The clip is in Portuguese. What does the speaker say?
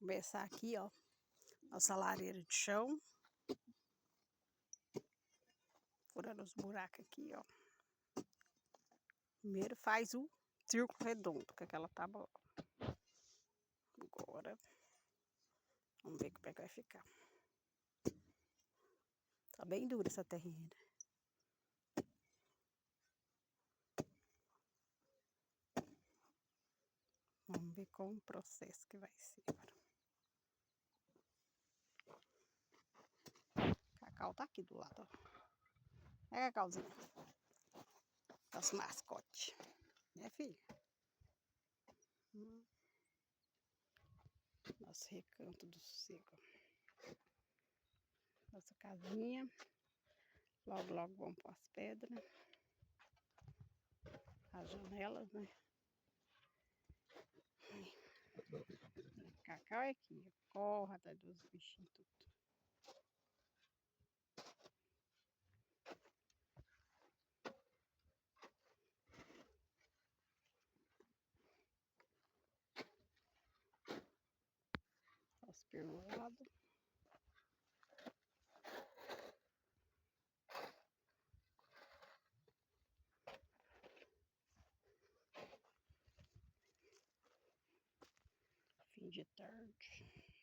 Começar aqui, ó, nossa lareira de chão. Furando os buracos aqui, ó. Primeiro faz o círculo redondo com aquela tábua. Agora, vamos ver como é que vai ficar. Tá bem dura essa terrinha, né? Vamos ver qual o processo que vai ser agora. Cacau tá aqui do lado, ó. É, Cacauzinho. Nosso mascote. Né, filho? Nosso recanto do sossego. Nossa casinha. Logo, logo vamos pôr as pedras. As janelas, né? Cacau é aqui. Corre atrás dos bichinhos tudo. Os perolados. Fim de tarde.